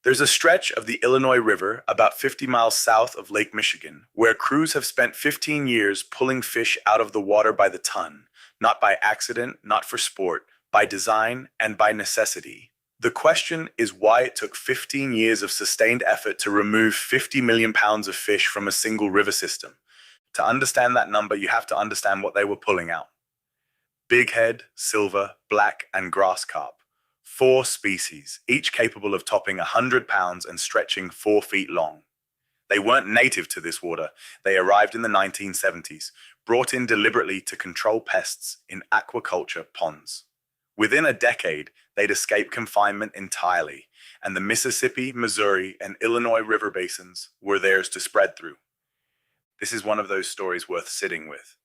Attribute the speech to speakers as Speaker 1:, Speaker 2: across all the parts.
Speaker 1: There's a stretch of the Illinois River about 50 miles south of Lake Michigan where crews have spent 15 years pulling fish out of the water by the ton, not by accident, not for sport, by design and by necessity. The question is why it took 15 years of sustained effort to remove 50 million pounds of fish from a single river system. To understand that number, you have to understand what they were pulling out. Bighead, silver, black, and grass carp. 4 species, each capable of topping 100 pounds and stretching 4 feet long. They weren't native to this water. They arrived in the 1970s, brought in deliberately to control pests in aquaculture ponds. Within a decade, they'd escaped confinement entirely, and the Mississippi, Missouri, and Illinois river basins were theirs to spread through. This is one of those stories worth sitting with.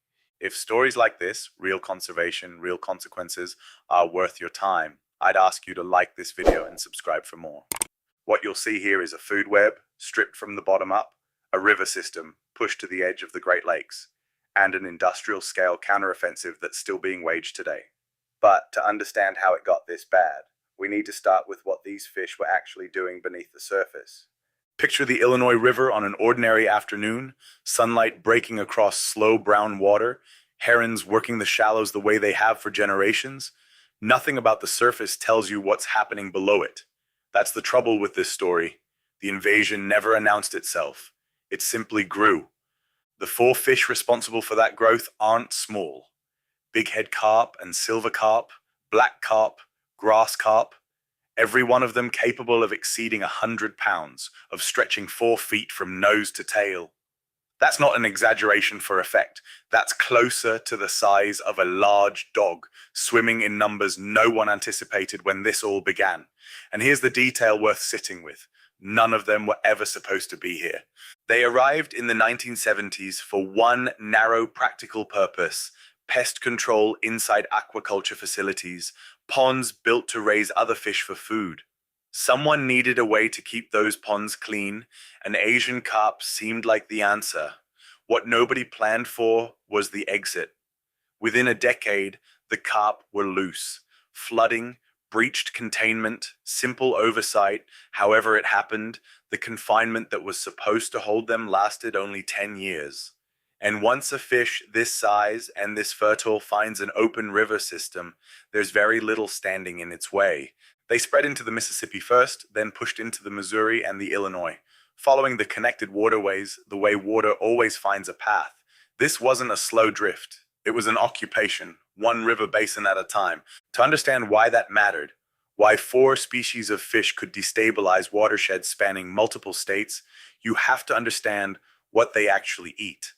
Speaker 1: If stories like this, real conservation, real consequences, are worth your time, I'd ask you to like this video and subscribe for more. What you'll see here is a food web, stripped from the bottom up, a river system pushed to the edge of the Great Lakes, and an industrial-scale counteroffensive that's still being waged today. But to understand how it got this bad, we need to start with what these fish were actually doing beneath the surface. Picture the Illinois River on an ordinary afternoon, sunlight breaking across slow brown water, herons working the shallows the way they have for generations. Nothing about the surface tells you what's happening below it. That's the trouble with this story. The invasion never announced itself. It simply grew. The 4 fish responsible for that growth aren't small. Bighead carp and silver carp, black carp, grass carp, every one of them capable of exceeding 100 pounds, of stretching 4 feet from nose to tail. That's not an exaggeration for effect. That's closer to the size of a large dog, swimming in numbers no one anticipated when this all began. And here's the detail worth sitting with. None of them were ever supposed to be here. They arrived in the 1970s for one narrow practical purpose: pest control inside aquaculture facilities, ponds built to raise other fish for food. Someone needed a way to keep those ponds clean, and Asian carp seemed like the answer. What nobody planned for was the exit. Within a decade, the carp were loose. Flooding, breached containment, simple oversight, however it happened, the confinement that was supposed to hold them lasted only 10 years. And once a fish this size and this fertile finds an open river system, there's very little standing in its way. They spread into the Mississippi first, then pushed into the Missouri and the Illinois. Following the connected waterways, the way water always finds a path. This wasn't a slow drift. It was an occupation, one river basin at a time. To understand why that mattered, why 4 species of fish could destabilize watersheds spanning multiple states, you have to understand what they actually eat.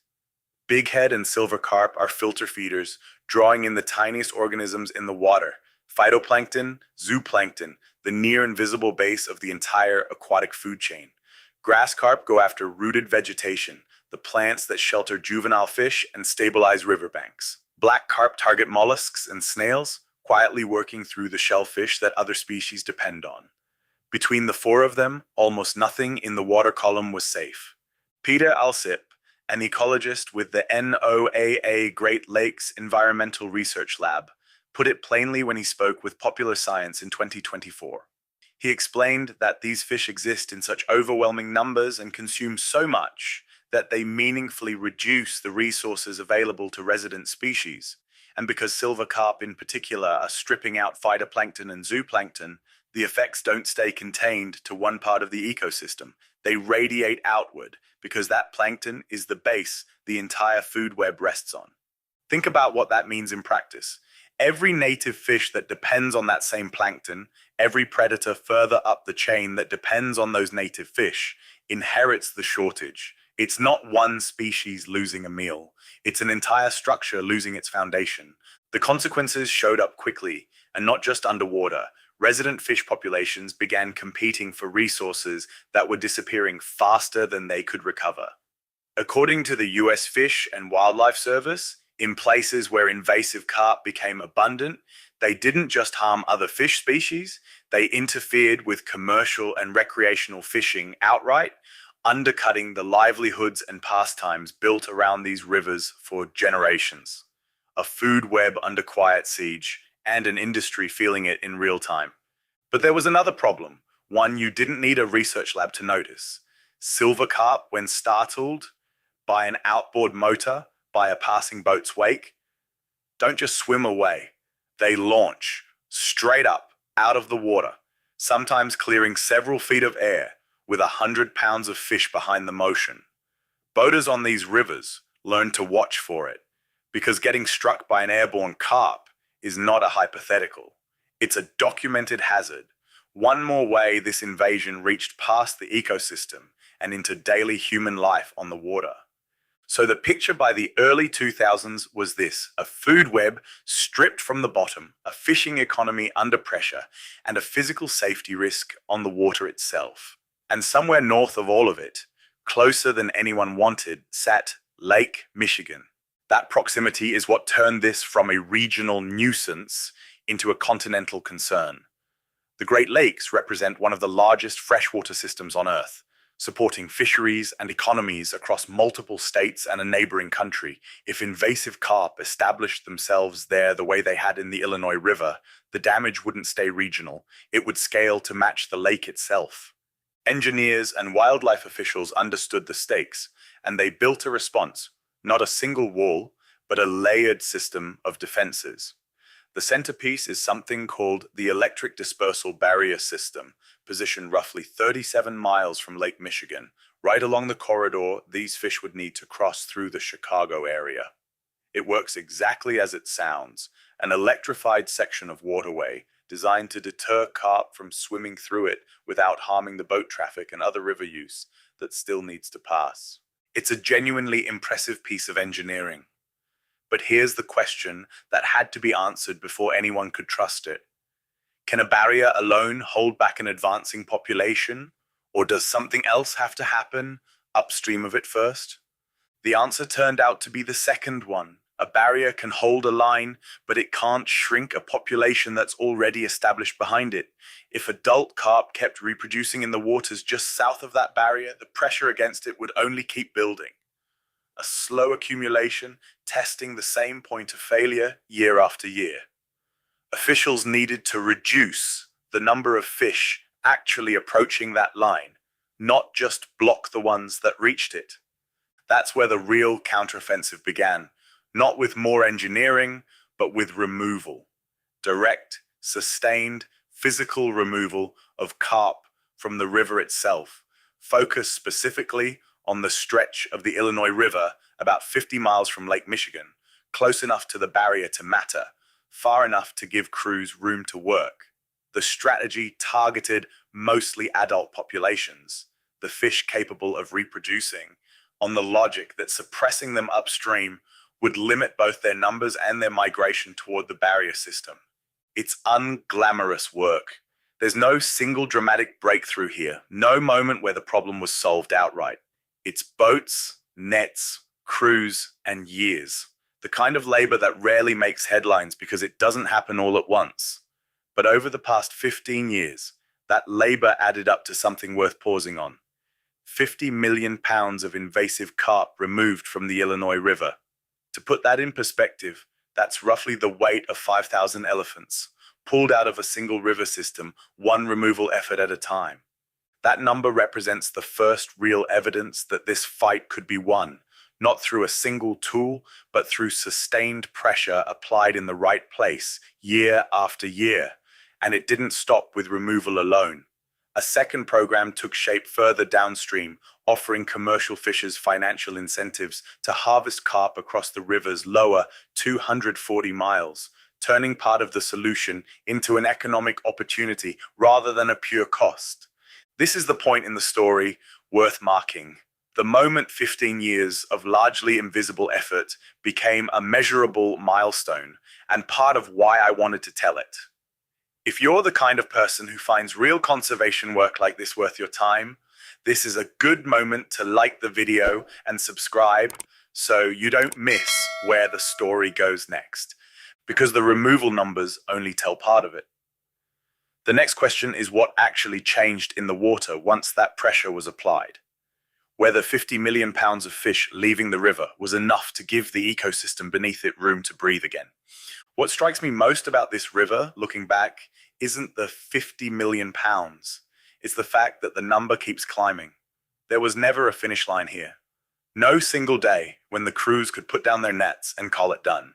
Speaker 1: Bighead and silver carp are filter feeders, drawing in the tiniest organisms in the water. Phytoplankton, zooplankton, the near-invisible base of the entire aquatic food chain. Grass carp go after rooted vegetation, the plants that shelter juvenile fish and stabilize riverbanks. Black carp target mollusks and snails, quietly working through the shellfish that other species depend on. Between the 4 of them, almost nothing in the water column was safe. Peter Alsip, an ecologist with the NOAA Great Lakes Environmental Research Lab, put it plainly when he spoke with Popular Science in 2024. He explained that these fish exist in such overwhelming numbers and consume so much that they meaningfully reduce the resources available to resident species. And because silver carp in particular are stripping out phytoplankton and zooplankton, the effects don't stay contained to one part of the ecosystem. They radiate outward because that plankton is the base the entire food web rests on. Think about what that means in practice. Every native fish that depends on that same plankton, every predator further up the chain that depends on those native fish, inherits the shortage. It's not one species losing a meal. It's an entire structure losing its foundation. The consequences showed up quickly, and not just underwater. Resident fish populations began competing for resources that were disappearing faster than they could recover. According to the US Fish and Wildlife Service, in places where invasive carp became abundant, they didn't just harm other fish species, they interfered with commercial and recreational fishing outright, undercutting the livelihoods and pastimes built around these rivers for generations. A food web under quiet siege, and an industry feeling it in real time. But there was another problem. one you didn't need a research lab to notice. Silver carp, when startled by an outboard motor, by a passing boat's wake, don't just swim away. They launch straight up out of the water, sometimes clearing several feet of air with 100 pounds of fish behind the motion. Boaters on these rivers learn to watch for it because getting struck by an airborne carp is not a hypothetical. It's a documented hazard. One more way this invasion reached past the ecosystem and into daily human life on the water. So the picture by the early 2000s was this: a food web stripped from the bottom, a fishing economy under pressure, and a physical safety risk on the water itself. And somewhere north of all of it, closer than anyone wanted, sat Lake Michigan. That proximity is what turned this from a regional nuisance into a continental concern. The Great Lakes represent one of the largest freshwater systems on Earth, supporting fisheries and economies across multiple states and a neighboring country. If invasive carp established themselves there the way they had in the Illinois River, the damage wouldn't stay regional. It would scale to match the lake itself. Engineers and wildlife officials understood the stakes, and they built a response, not a single wall, but a layered system of defenses. The centerpiece is something called the Electric Dispersal Barrier System, positioned roughly 37 miles from Lake Michigan, right along the corridor these fish would need to cross through the Chicago area. It works exactly as it sounds, an electrified section of waterway designed to deter carp from swimming through it without harming the boat traffic and other river use that still needs to pass. It's a genuinely impressive piece of engineering. But here's the question that had to be answered before anyone could trust it. Can a barrier alone hold back an advancing population? Or does something else have to happen upstream of it first? The answer turned out to be the second one. A barrier can hold a line, but it can't shrink a population that's already established behind it. If adult carp kept reproducing in the waters just south of that barrier, the pressure against it would only keep building. A slow accumulation, testing the same point of failure year after year. Officials needed to reduce the number of fish actually approaching that line, not just block the ones that reached it. That's where the real counteroffensive began, not with more engineering, but with removal. Direct, sustained, physical removal of carp from the river itself, focused specifically on the stretch of the Illinois River about 50 miles from Lake Michigan, close enough to the barrier to matter, far enough to give crews room to work. The strategy targeted mostly adult populations, the fish capable of reproducing, on the logic that suppressing them upstream would limit both their numbers and their migration toward the barrier system. It's unglamorous work. There's no single dramatic breakthrough here, no moment where the problem was solved outright. It's boats, nets, crews, and years. The kind of labor that rarely makes headlines because it doesn't happen all at once. But over the past 15 years, that labor added up to something worth pausing on. 50 million pounds of invasive carp removed from the Illinois River. To put that in perspective, that's roughly the weight of 5,000 elephants, pulled out of a single river system, one removal effort at a time. That number represents the first real evidence that this fight could be won, not through a single tool, but through sustained pressure applied in the right place, year after year. And it didn't stop with removal alone. A second program took shape further downstream, offering commercial fishers financial incentives to harvest carp across the river's lower 240 miles, turning part of the solution into an economic opportunity rather than a pure cost. This is the point in the story worth marking. The moment 15 years of largely invisible effort became a measurable milestone, and part of why I wanted to tell it. If you're the kind of person who finds real conservation work like this worth your time, this is a good moment to like the video and subscribe so you don't miss where the story goes next, because the removal numbers only tell part of it. The next question is what actually changed in the water once that pressure was applied. Whether 50 million pounds of fish leaving the river was enough to give the ecosystem beneath it room to breathe again. What strikes me most about this river, looking back, isn't the 50 million pounds. It's the fact that the number keeps climbing. There was never a finish line here. No single day when the crews could put down their nets and call it done.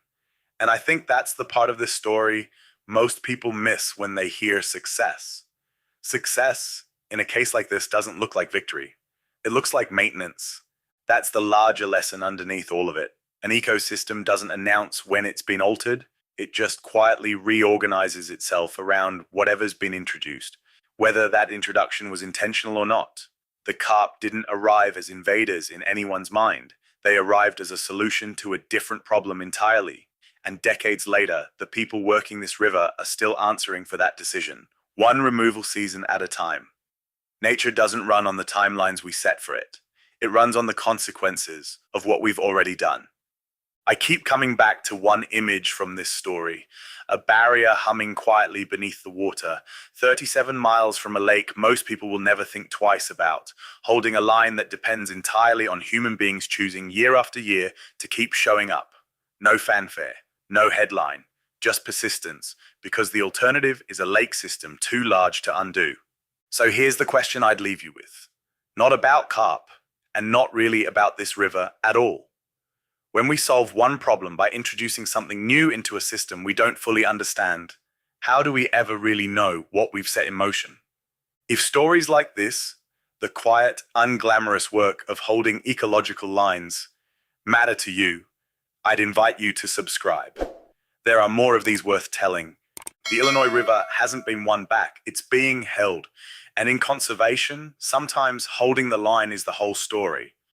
Speaker 1: And I think that's the part of this story most people miss when they hear success. Success, in a case like this, doesn't look like victory. It looks like maintenance. That's the larger lesson underneath all of it. An ecosystem doesn't announce when it's been altered, it just quietly reorganizes itself around whatever's been introduced, whether that introduction was intentional or not. The carp didn't arrive as invaders in anyone's mind. They arrived as a solution to a different problem entirely. And decades later, the people working this river are still answering for that decision, one removal season at a time. Nature doesn't run on the timelines we set for it. It runs on the consequences of what we've already done. I keep coming back to one image from this story, a barrier humming quietly beneath the water, 37 miles from a lake most people will never think twice about, holding a line that depends entirely on human beings choosing year after year to keep showing up. No fanfare, no headline, just persistence, because the alternative is a lake system too large to undo. So here's the question I'd leave you with. Not about carp, and not really about this river at all. When we solve one problem by introducing something new into a system we don't fully understand, how do we ever really know what we've set in motion? If stories like this, the quiet, unglamorous work of holding ecological lines, matter to you, I'd invite you to subscribe. There are more of these worth telling. The Illinois River hasn't been won back, it's being held. And in conservation, sometimes holding the line is the whole story.